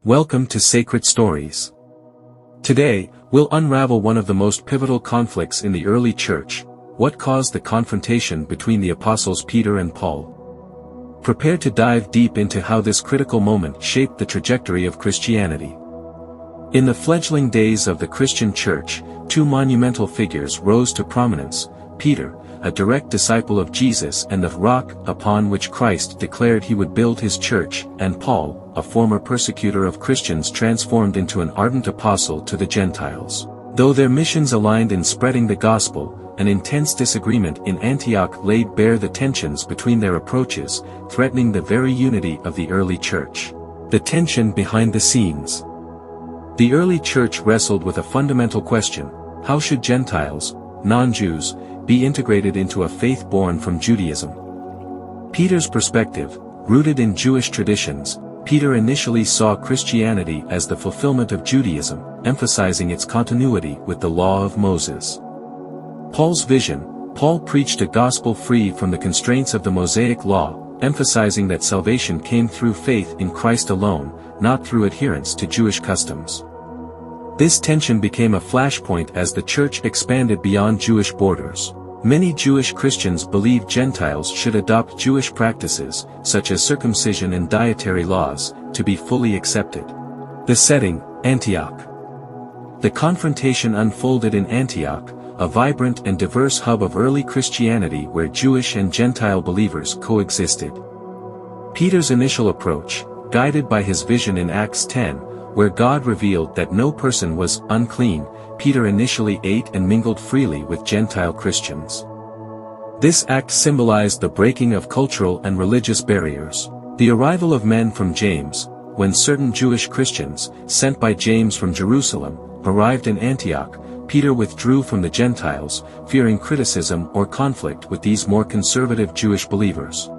Welcome to Sacred Stories. Today, we'll unravel one of the most pivotal conflicts in the early church: what caused the confrontation between the apostles Peter and Paul. Prepare to dive deep into how this critical moment shaped the trajectory of Christianity. In the fledgling days of the Christian church, two monumental figures rose to prominence: Peter, a direct disciple of Jesus and the rock upon which Christ declared he would build his church, and Paul, a former persecutor of Christians transformed into an ardent apostle to the Gentiles. Though their missions aligned in spreading the gospel, an intense disagreement in Antioch laid bare the tensions between their approaches, threatening the very unity of the early church. The tension behind the scenes. The early church wrestled with a fundamental question: how should Gentiles, non-Jews, be integrated into a faith born from Judaism? Peter's perspective, rooted in Jewish traditions, Peter initially saw Christianity as the fulfillment of Judaism, emphasizing its continuity with the law of Moses. Paul's vision: Paul preached a gospel free from the constraints of the Mosaic law, emphasizing that salvation came through faith in Christ alone, not through adherence to Jewish customs. This tension became a flashpoint as the church expanded beyond Jewish borders. Many Jewish Christians believed Gentiles should adopt Jewish practices, such as circumcision and dietary laws, to be fully accepted. The setting: Antioch. The confrontation unfolded in Antioch, a vibrant and diverse hub of early Christianity where Jewish and Gentile believers coexisted. Peter's initial approach, guided by his vision in Acts 10, where God revealed that no person was unclean, Peter initially ate and mingled freely with Gentile Christians. This act symbolized the breaking of cultural and religious barriers. The arrival of men from James, when certain Jewish Christians, sent by James from Jerusalem, arrived in Antioch, Peter withdrew from the Gentiles, fearing criticism or conflict with these more conservative Jewish believers.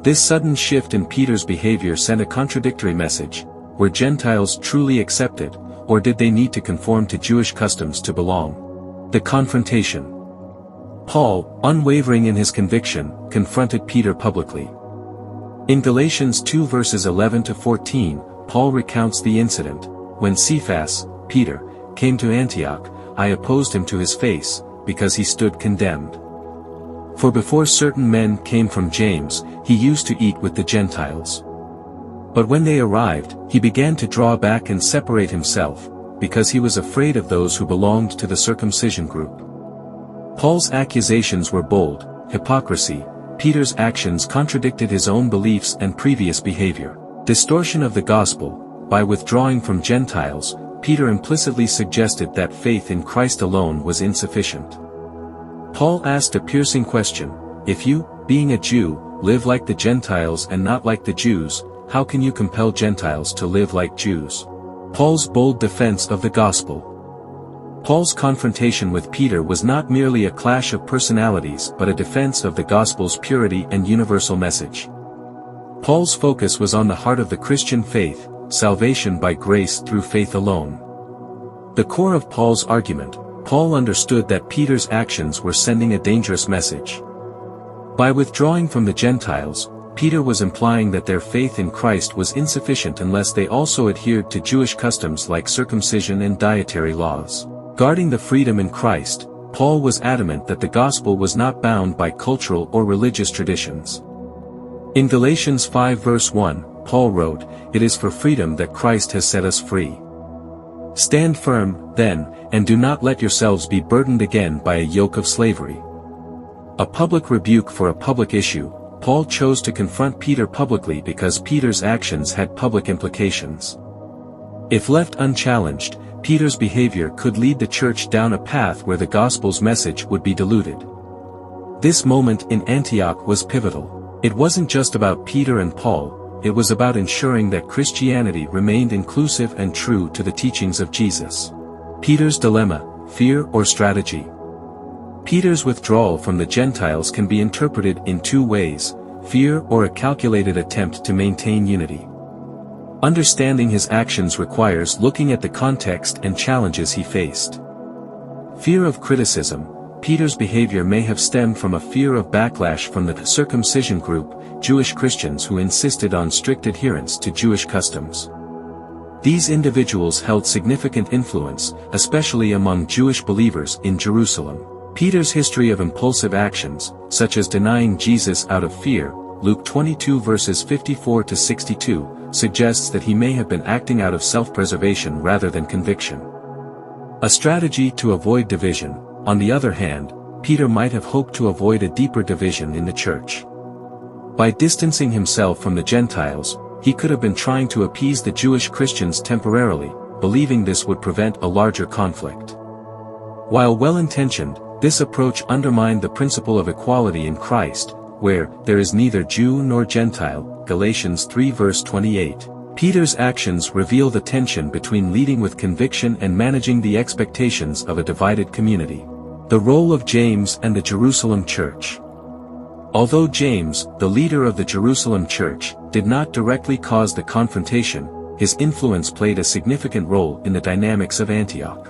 This sudden shift in Peter's behavior sent a contradictory message: were Gentiles truly accepted, or did they need to conform to Jewish customs to belong? The confrontation. Paul, unwavering in his conviction, confronted Peter publicly. In Galatians 2 verses 11 to 14, Paul recounts the incident: when Cephas, Peter, came to Antioch, I opposed him to his face, because he stood condemned. For before certain men came from James, he used to eat with the Gentiles. But when they arrived, he began to draw back and separate himself, because he was afraid of those who belonged to the circumcision group. Paul's accusations were bold: hypocrisy. Peter's actions contradicted his own beliefs and previous behavior. Distortion of the gospel. By withdrawing from Gentiles, Peter implicitly suggested that faith in Christ alone was insufficient. Paul asked a piercing question: if you, being a Jew, live like the Gentiles and not like the Jews, how can you compel Gentiles to live like Jews? Paul's bold defense of the gospel. Paul's confrontation with Peter was not merely a clash of personalities but a defense of the gospel's purity and universal message. Paul's focus was on the heart of the Christian faith: salvation by grace through faith alone. The core of Paul's argument: Paul understood that Peter's actions were sending a dangerous message. By withdrawing from the Gentiles, Peter was implying that their faith in Christ was insufficient unless they also adhered to Jewish customs like circumcision and dietary laws. Guarding the freedom in Christ, Paul was adamant that the gospel was not bound by cultural or religious traditions. In Galatians 5 verse 1, Paul wrote, "It is for freedom that Christ has set us free. Stand firm, then, and do not let yourselves be burdened again by a yoke of slavery." A public rebuke for a public issue. Paul chose to confront Peter publicly because Peter's actions had public implications. If left unchallenged, Peter's behavior could lead the church down a path where the gospel's message would be diluted. This moment in Antioch was pivotal. It wasn't just about Peter and Paul, it was about ensuring that Christianity remained inclusive and true to the teachings of Jesus. Peter's dilemma: fear or strategy? Peter's withdrawal from the Gentiles can be interpreted in two ways: fear or a calculated attempt to maintain unity. Understanding his actions requires looking at the context and challenges he faced. Fear of criticism. Peter's behavior may have stemmed from a fear of backlash from the circumcision group, Jewish Christians who insisted on strict adherence to Jewish customs. These individuals held significant influence, especially among Jewish believers in Jerusalem. Peter's history of impulsive actions, such as denying Jesus out of fear, Luke 22 verses 54 to 62, suggests that he may have been acting out of self-preservation rather than conviction. A strategy to avoid division. On the other hand, Peter might have hoped to avoid a deeper division in the church. By distancing himself from the Gentiles, he could have been trying to appease the Jewish Christians temporarily, believing this would prevent a larger conflict. While well-intentioned, this approach undermined the principle of equality in Christ, where there is neither Jew nor Gentile, Galatians 3 verse 28. Peter's actions reveal the tension between leading with conviction and managing the expectations of a divided community. The role of James and the Jerusalem church. Although James, the leader of the Jerusalem church, did not directly cause the confrontation, his influence played a significant role in the dynamics of Antioch.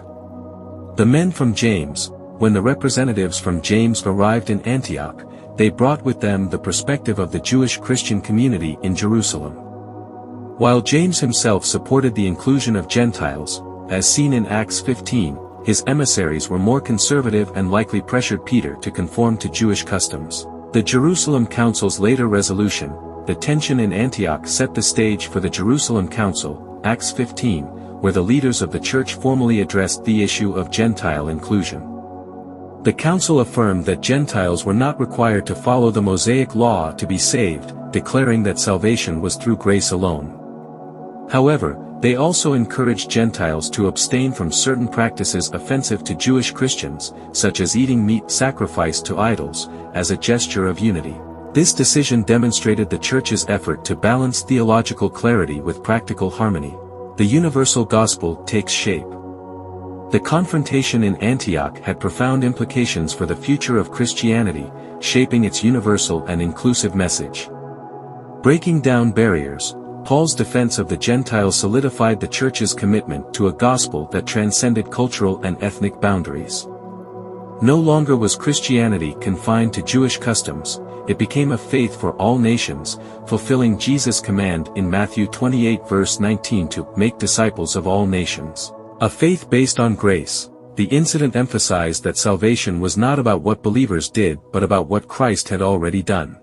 The men from James, when the representatives from James arrived in Antioch, they brought with them the perspective of the Jewish Christian community in Jerusalem. While James himself supported the inclusion of Gentiles, as seen in Acts 15, his emissaries were more conservative and likely pressured Peter to conform to Jewish customs. The Jerusalem Council's later resolution, the tension in Antioch, set the stage for the Jerusalem Council, Acts 15, where the leaders of the church formally addressed the issue of Gentile inclusion. The council affirmed that Gentiles were not required to follow the Mosaic law to be saved, declaring that salvation was through grace alone. However, they also encouraged Gentiles to abstain from certain practices offensive to Jewish Christians, such as eating meat sacrificed to idols, as a gesture of unity. This decision demonstrated the church's effort to balance theological clarity with practical harmony. The universal gospel takes shape. The confrontation in Antioch had profound implications for the future of Christianity, shaping its universal and inclusive message. Breaking down barriers, Paul's defense of the Gentiles solidified the church's commitment to a gospel that transcended cultural and ethnic boundaries. No longer was Christianity confined to Jewish customs, it became a faith for all nations, fulfilling Jesus' command in Matthew 28 verse 19 to make disciples of all nations. A faith based on grace. The incident emphasized that salvation was not about what believers did but about what Christ had already done.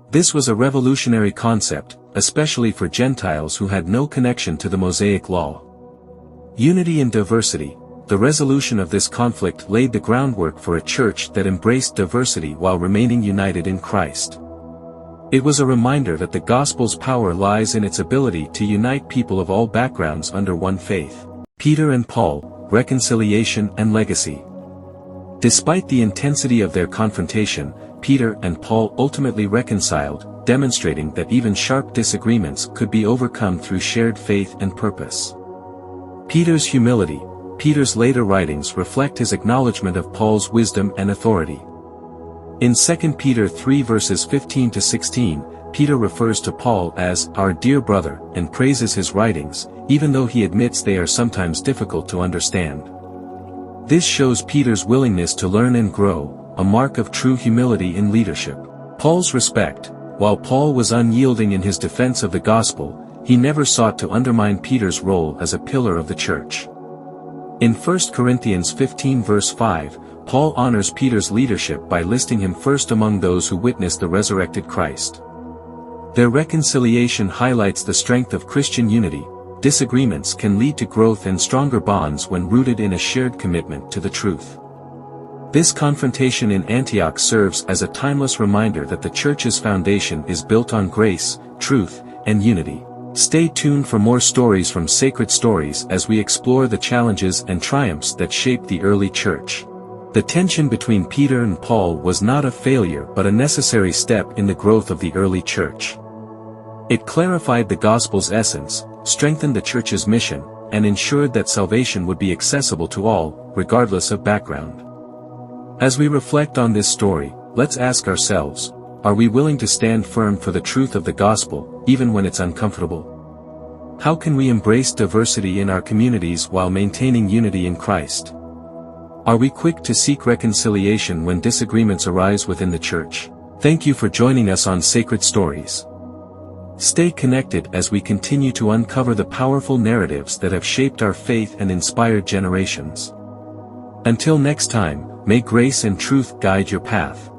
This was a revolutionary concept, especially for Gentiles who had no connection to the Mosaic law. Unity in diversity. The resolution of this conflict laid the groundwork for a church that embraced diversity while remaining united in Christ. It was a reminder that the gospel's power lies in its ability to unite people of all backgrounds under one faith. Peter and Paul, reconciliation and legacy. Despite the intensity of their confrontation, Peter and Paul ultimately reconciled, demonstrating that even sharp disagreements could be overcome through shared faith and purpose. Peter's humility. Peter's later writings reflect his acknowledgement of Paul's wisdom and authority. In 2 Peter 3 verses 15 to 16, Peter refers to Paul as our dear brother and praises his writings, even though he admits they are sometimes difficult to understand. This shows Peter's willingness to learn and grow, a mark of true humility in leadership. Paul's respect. While Paul was unyielding in his defense of the gospel, he never sought to undermine Peter's role as a pillar of the church. In 1 Corinthians 15 verse 5, Paul honors Peter's leadership by listing him first among those who witnessed the resurrected Christ. Their reconciliation highlights the strength of Christian unity. Disagreements can lead to growth and stronger bonds when rooted in a shared commitment to the truth. This confrontation in Antioch serves as a timeless reminder that the church's foundation is built on grace, truth, and unity. Stay tuned for more stories from Sacred Stories as we explore the challenges and triumphs that shaped the early church. The tension between Peter and Paul was not a failure but a necessary step in the growth of the early church. It clarified the gospel's essence, strengthened the church's mission, and ensured that salvation would be accessible to all, regardless of background. As we reflect on this story, let's ask ourselves, are we willing to stand firm for the truth of the gospel, even when it's uncomfortable? How can we embrace diversity in our communities while maintaining unity in Christ? Are we quick to seek reconciliation when disagreements arise within the church? Thank you for joining us on Sacred Stories. Stay connected as we continue to uncover the powerful narratives that have shaped our faith and inspired generations. Until next time, may grace and truth guide your path.